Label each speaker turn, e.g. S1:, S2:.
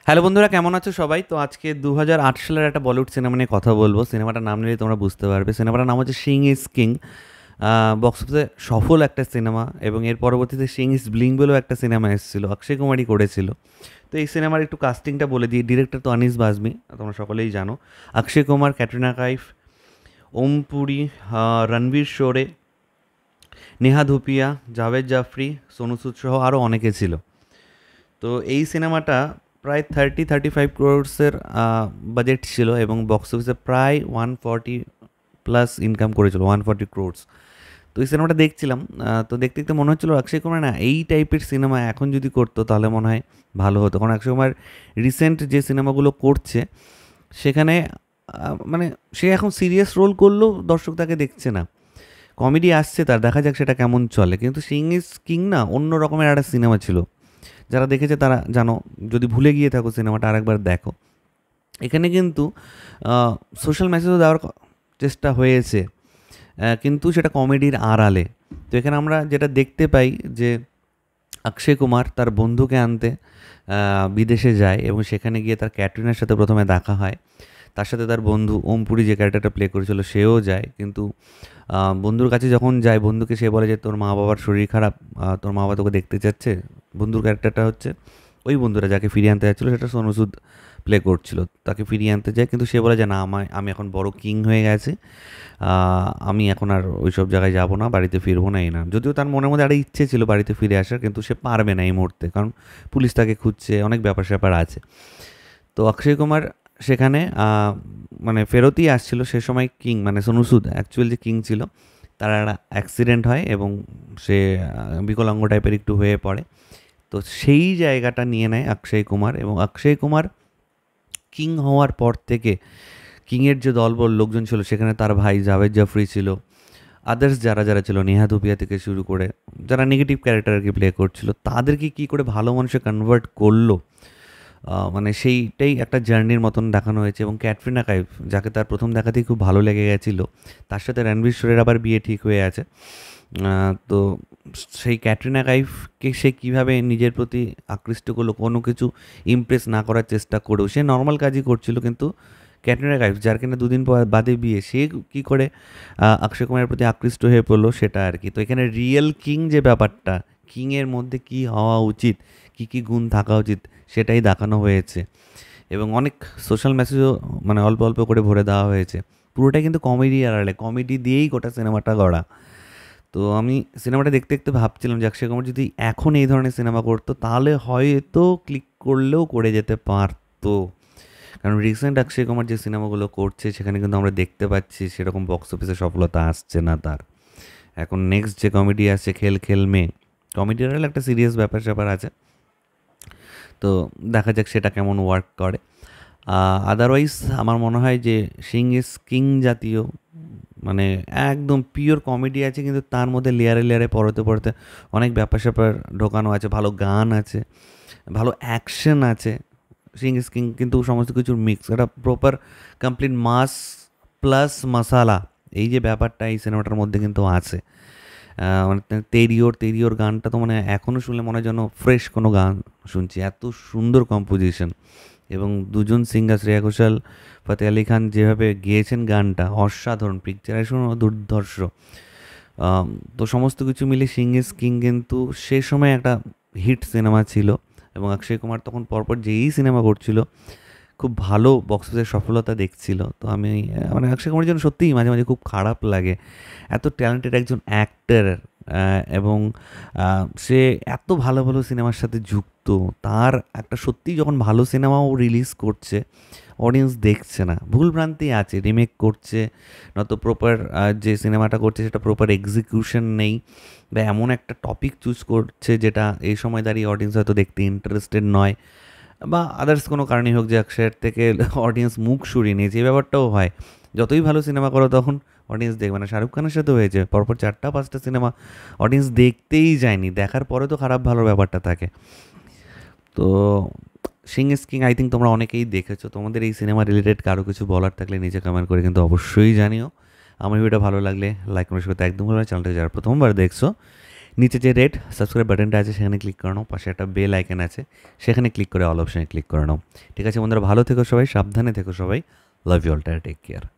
S1: Hello বন্ধুরা, কেমন আছো সবাই? তো আজকে 2008 সালের একটা বলিউড সিনেমা নিয়ে কথা বলবো। সিনেমাটার নাম নিলে তোমরা বুঝতে পারবে। সিনেমাটার নাম হচ্ছে সিং ইজ কিং। বক্স অফিসে সফল একটা সিনেমা, এবং এর পরবর্তীতে সিং ইজ ব্লিং বলেও একটা সিনেমা এসেছিল, অক্ষয় কুমারই করেছিল। তো এই সিনেমার একটু কাস্টিংটা বলে দিই। ডিরেক্টর তো আনিস বাজমি, তোমরা সকলেই জানো। অক্ষয় কুমার, ক্যাটরিনা কাইফ, ওম পুরী, রণবীর শোরে, নেহা ধুপিয়া, জাভেদ জাফরি, সোনু সুদ সহ আরও অনেকে ছিল। তো এই সিনেমাটা প্রায় 35 ক্রোর্সের বাজেট ছিল, এবং বক্স অফিসে প্রায় 140 প্লাস ইনকাম করেছিল, 140 ক্রোর্স। তো এই সিনেমাটা দেখছিলাম, তো দেখতে দেখতে মনে হচ্ছিলো অক্ষয় কুমার না এই টাইপের সিনেমা এখন যদি করতো তাহলে মনে হয় ভালো হতো। কারণ অক্ষয় কুমার রিসেন্ট যে সিনেমাগুলো করছে সেখানে মানে সে এখন সিরিয়াস রোল করলেও দর্শক তাকে দেখছে না। কমেডি আসছে তার, দেখা যাক সেটা কেমন চলে। কিন্তু সিং ইজ কিং না অন্য রকমের একটা সিনেমা ছিল। যারা দেখেছে তারা জানো, যদি ভুলে গিয়ে থাকো সিনেমাটা আরেকবার দেখো। এখানে কিন্তু সোশ্যাল মেসেজও দেওয়ার চেষ্টা হয়েছে, কিন্তু সেটা কমেডির আড়ালে। তো এখানে আমরা যেটা দেখতে পাই যে অক্ষয় কুমার তার বন্ধুকে আনতে বিদেশে যায়, এবং সেখানে গিয়ে তার ক্যাটরিনার সাথে প্রথমে দেখা হয়। তার সাথে তার বন্ধু ওম পুরী যে ক্যারেক্টারটা প্লে করেছিল সেও যায়, কিন্তু বন্ধুর কাছে যখন যায় বন্ধুকে সে বলে যে তোর মা বাবার শরীর খারাপ, তোর মা বাবা তোকে দেখতে চাচ্ছে। বন্ধুর ক্যারেক্টারটা হচ্ছে ওই বন্ধুরা যাকে ফিরিয়ে আনতে যাচ্ছিলো, সেটা সোনু সুদ প্লে করছিল। তাকে ফিরিয়ে আনতে যায়, কিন্তু সে বলে যে না, আমি এখন বড় কিং হয়ে গেছি, আমি এখন আর ওই সব জায়গায় যাবো না, বাড়িতে ফিরবো না। এই না, যদিও তার মনের মধ্যে একটা ইচ্ছে ছিল বাড়িতে ফিরে আসার, কিন্তু সে পারবে না এই মুহূর্তে, কারণ পুলিশ তাকে খুঁজছে, অনেক ব্যাপার স্যাপার আছে। তো অক্ষয় কুমার সেখানে মানে ফেরতই আসছিল সে সময়। কিং মানে সোনু সুদ অ্যাকচুয়াল যে কিং ছিল, তার একটা অ্যাক্সিডেন্ট হয়, এবং সে বিকলাঙ্গ টাইপের একটু হয়ে পড়ে। তো সেই জায়গাটা নিয়ে নেয় অক্ষয় কুমার, এবং অক্ষয় কুমার কিং হওয়ার পর থেকে কিংয়ের যে দলবল লোকজন ছিল, সেখানে তার ভাই জাভেদ জাফরি ছিল, আদার্স যারা যারা ছিল, নেহা ধুপিয়া থেকে শুরু করে যারা নেগেটিভ ক্যারেক্টার আর কি প্লে করছিল, তাদেরকে কী করে ভালো মানুষে কনভার্ট করলো, মানে সেইটাই একটা জার্নির মতন দেখানো হয়েছে। এবং ক্যাটরিনা কাইফ, যাকে তার প্রথম দেখাতেই খুব ভালো লেগে গেছিলো, তার সাথে রণবীর শোরের আবার বিয়ে ঠিক হয়ে আছে। তো সেই ক্যাটরিনা কাইফকে সে কীভাবে নিজের প্রতি আকৃষ্ট করলো, কোনো কিছু ইমপ্রেস না করার চেষ্টা করেও, সে নর্মাল কাজই করছিল, কিন্তু ক্যাটরিনা কাইফ যার কিনা দুদিন বাদে বিয়ে, সে কী করে অক্ষয় কুমারের প্রতি আকৃষ্ট হয়ে পড়লো সেটা আর কি। তো এখানে রিয়েল কিং যে ব্যাপারটা, কিংয়ের মধ্যে কী হওয়া উচিত, কী কী গুণ থাকা উচিত, সেটাই দেখানো হয়েছে। এবং অনেক সোশ্যাল মেসেজও মানে অল্প অল্প করে ভরে দেওয়া হয়েছে। পুরোটাই কিন্তু কমেডি আড়ালে, কমেডি দিয়েই গোটা সিনেমাটা গড়া। তো আমি সিনেমাটা দেখতে দেখতে ভাবছিলাম যে অক্ষয় কুমার যদি এখন এই ধরনের সিনেমা করতো তাহলে হয়তো ক্লিক করলেও করে যেতে পারতো। কারণ রিসেন্ট অক্ষয় কুমার যে সিনেমাগুলো করছে সেখানে কিন্তু আমরা দেখতে পাচ্ছি সেরকম বক্স অফিসে সফলতা আসছে না তার। এখন নেক্সট যে কমেডি আসছে খেল খেল মে, কমেডির আড়ালে একটা সিরিয়াস ব্যাপার স্যাপার আছে। তো দেখা যাক সেটা কেমন ওয়ার্ক করে। আদারওয়াইজ আমার মনে হয় যে সিং ইজ কিং জাতীয় মানে একদম পিওর কমেডি আছে, কিন্তু তার মধ্যে লেয়ারে লেয়ারে পরতে পরতে অনেক ব্যাপার স্যাপার ঢোকানো আছে, ভালো গান আছে, ভালো অ্যাকশন আছে। সিং ইজ কিং কিন্তু সমস্ত কিছুর মিক্স, একটা প্রপার কমপ্লিট মাস প্লাস মশালা, এই যে ব্যাপারটা এই সিনেমাটার মধ্যে কিন্তু আছে। মানে তেরিওর তেরিওর গানটা তো মানে এখনও শুনলে মনে হয় যেন ফ্রেশ কোনো গান শুনছি, এত সুন্দর কম্পোজিশন। এবং দুজন সিঙ্গার শ্রেয়া ঘোষাল, ফতে আলি খান যেভাবে গেয়েছেন গানটা অসাধারণ, পিকচারাইজেশনও দুর্ধর্ষ। তো সমস্ত কিছু মিলে সিং ইজ কিং কিন্তু সে সময় একটা হিট সিনেমা ছিল, এবং অক্ষয় কুমার তখন পরপর যেই সিনেমা করছিল খুব ভালো বক্স অফিসের সফলতা দেখছিল। তো আমি মানে অক্ষয় কুমারের জন্য সত্যিই মাঝে মাঝে খুব খারাপ লাগে। এত ট্যালেন্টেড একজন অ্যাক্টর, এবং সে এত ভালো ভালো সিনেমার সাথে যুক্ত, তার একটা সত্যিই যখন ভালো সিনেমাও রিলিজ করছে অডিয়েন্স দেখছে না, ভুলভ্রান্তি আছে, রিমেক করছে, নয়তো প্রপার যে সিনেমাটা করছে সেটা প্রপার এক্সিকিউশন নেই, বা এমন একটা টপিক চুজ করছে যেটা এই সময় দাঁড়িয়ে অডিয়েন্স হয়তো দেখতে ইন্টারেস্টেড নয়, বা আদার্স কোনো কারণেই হোক যে অক্ষয়ের থেকে অডিয়েন্স মুখ সরিয়ে নিয়েছে, এই ব্যাপারটাও হয়। যতই ভালো সিনেমা করো তখন অডিয়েন্স দেখবে না। শাহরুখ খানের সাথে হয়েছে, পরপর 4টা 5টা সিনেমা অডিয়েন্স দেখতেই যায়নি, দেখার পরে তো খারাপ ভালো ব্যাপারটা থাকে। তো Singh is king I think তোমরা অনেকেই দেখেছো। তোমাদের এই সিনেমা রিলেটেড কারো কিছু বলার থাকলে নিচে কমেন্ট করে কিন্তু অবশ্যই জানিও। আমার ভিডিওটা ভালো লাগলে লাইক কমেন্ট করতে একদম ভালো, চ্যানেলটা যারা প্রথমবার দেখছো নিচে যে রেড সাবস্ক্রাইব বাটনটা আছে সেখানে ক্লিক করে নাও, পাশে একটা বেল আইকন আছে সেখানে ক্লিক করে অল অপশানে ক্লিক করে নাও। ঠিক আছে বন্ধুরা, ভালো থেকো সবাই, সাবধানে থেকো সবাই, love you all, take care.